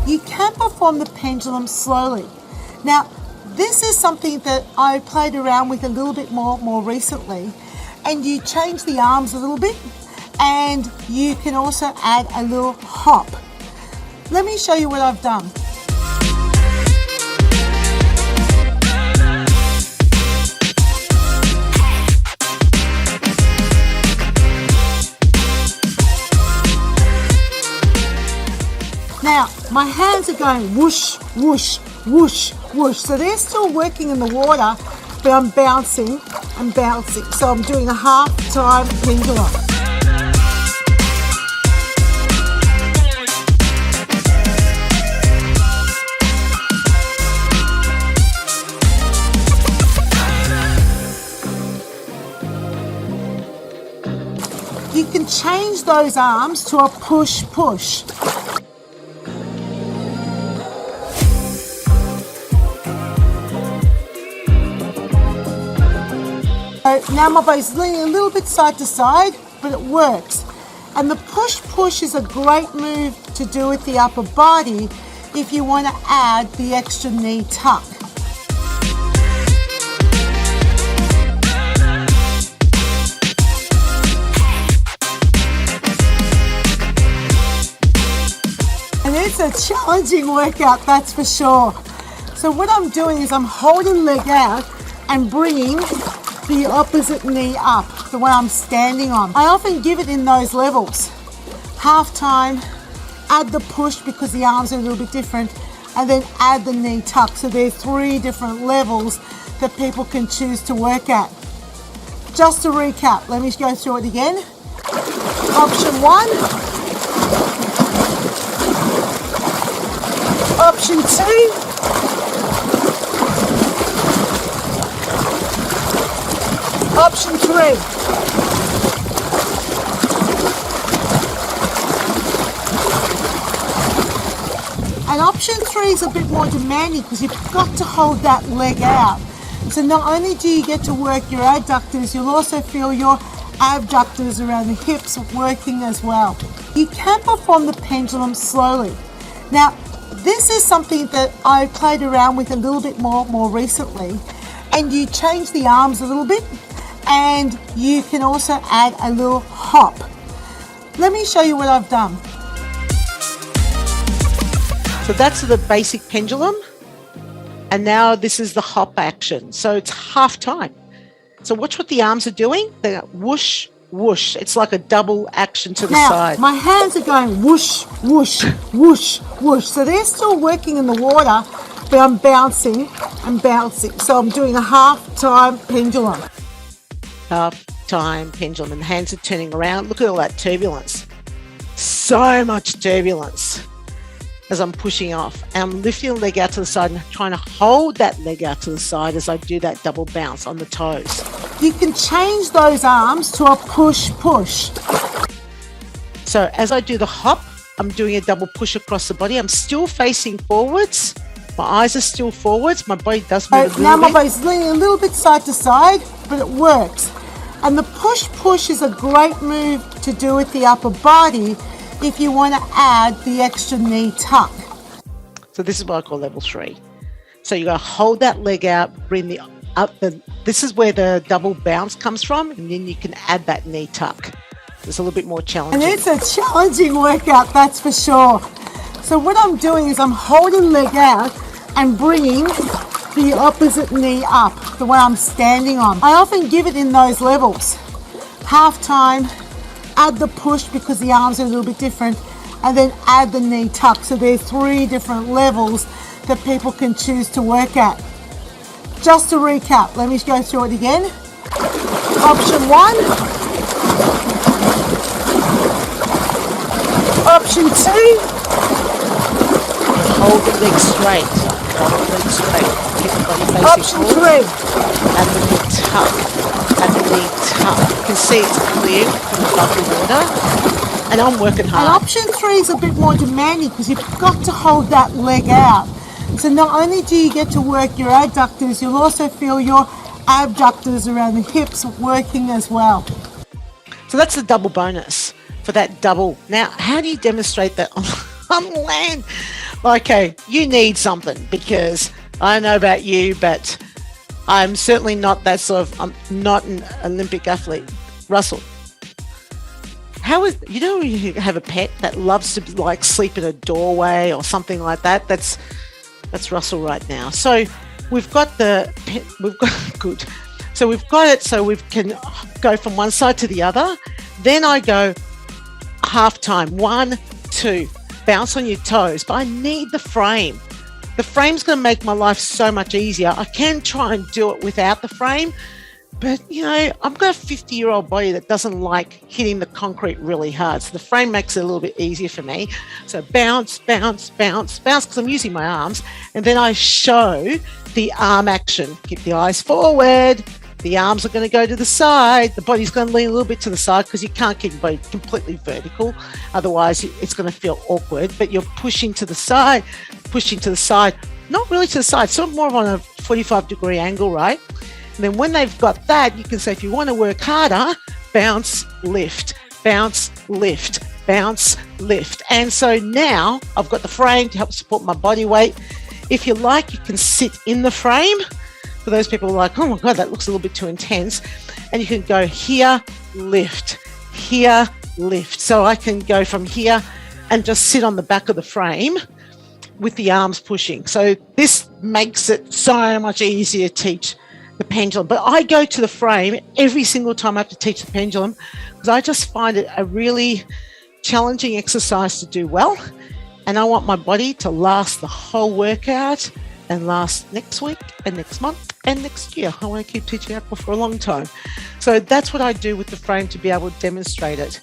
You can perform the pendulum slowly. Now, this is something that I played around with a little bit more recently, and you change the arms a little bit, and you can also add a little hop. Let me show you what I've done. Now, my hands are going whoosh, whoosh, whoosh, whoosh. So they're still working in the water, but I'm bouncing and bouncing. So I'm doing a half-time pendulum. You can change those arms to a push-push. So now my body's leaning a little bit side to side, but it works. And the push-push is a great move to do with the upper body if you want to add the extra knee tuck. And it's a challenging workout, that's for sure. So what I'm doing is I'm holding leg out and bringing the opposite knee up, the one I'm standing on. I often give it in those levels. Half time, add the push because the arms are a little bit different, and then add the knee tuck. So there's 3 different levels that people can choose to work at. Just to recap, let me go through it again. Option 1. Option 2. Option 3. And option 3 is a bit more demanding because you've got to hold that leg out. So not only do you get to work your adductors, you'll also feel your abductors around the hips working as well. You can perform the pendulum slowly. Now, this is something that I played around with a little bit more recently, and you change the arms a little bit, and you can also add a little hop. Let me show you what I've done. So that's the basic pendulum, and now this is the hop action. So it's half time. So watch what the arms are doing. They're whoosh, whoosh. It's like a double action to the side. My hands are going whoosh, whoosh, whoosh, whoosh. So they're still working in the water, but I'm bouncing and bouncing. So I'm doing a half-time pendulum. Half-time pendulum, and the hands are turning around. Look at all that turbulence. So much turbulence as I'm pushing off. And I'm lifting the leg out to the side and trying to hold that leg out to the side as I do that double bounce on the toes. You can change those arms to a push-push. So as I do the hop, I'm doing a double push across the body. I'm still facing forwards. My eyes are still forwards. My body does move a little bit. Now my body's leaning a little bit side to side, but it works. And the push-push is a great move to do with the upper body if you want to add the extra knee tuck. So this is what I call level 3. So you're going to hold that leg out, bring the up. This is where the double bounce comes from, and then you can add that knee tuck. It's a little bit more challenging. And it's a challenging workout, that's for sure. So what I'm doing is I'm holding leg out and bringing the opposite knee up, the one I'm standing on. I often give it in those levels. Half time, add the push because the arms are a little bit different, and then add the knee tuck. So there's 3 different levels that people can choose to work at. Just to recap, let me go through it again. Option 1. Option 2. Hold the leg straight. Hold the leg straight. Keep the body facing Option forward. 3. And the knee tuck. And the knee tuck. You can see it's clear from above the water. And I'm working hard. And option 3 is a bit more demanding because you've got to hold that leg out. So not only do you get to work your adductors, you'll also feel your abductors around the hips working as well. So that's the double bonus for that double. Now, how do you demonstrate that on land? Okay, you need something, because I don't know about you, but I'm certainly not that sort of, I'm not an Olympic athlete. Russell, when you have a pet that loves to like sleep in a doorway or something like that? That's Russell right now. So we've got good. So we've got it so we can go from one side to the other. Then I go half time, 1, 2, bounce on your toes, but I need the frame. The frame's going to make my life so much easier. I can try and do it without the frame, but I've got a 50-year-old body that doesn't like hitting the concrete really hard. So the frame makes it a little bit easier for me. So bounce, bounce, bounce, bounce, because I'm using my arms. And then I show the arm action. Keep the eyes forward. The arms are going to go to the side. The body's going to lean a little bit to the side, because you can't keep your body completely vertical. Otherwise, it's going to feel awkward. But you're pushing to the side, not really to the side, sort of more on a 45-degree angle, right? And then when they've got that, you can say, if you want to work harder, bounce, lift, bounce, lift, bounce, lift. And so now I've got the frame to help support my body weight. If you like, you can sit in the frame. For those people who are like, oh my God, that looks a little bit too intense. And you can go here, lift, here, lift. So I can go from here and just sit on the back of the frame with the arms pushing. So this makes it so much easier to teach the pendulum. But I go to the frame every single time I have to teach the pendulum, because I just find it a really challenging exercise to do well. And I want my body to last the whole workout and last next week and next month and next year. I want to keep teaching Aqua for a long time. So that's what I do with the frame to be able to demonstrate it.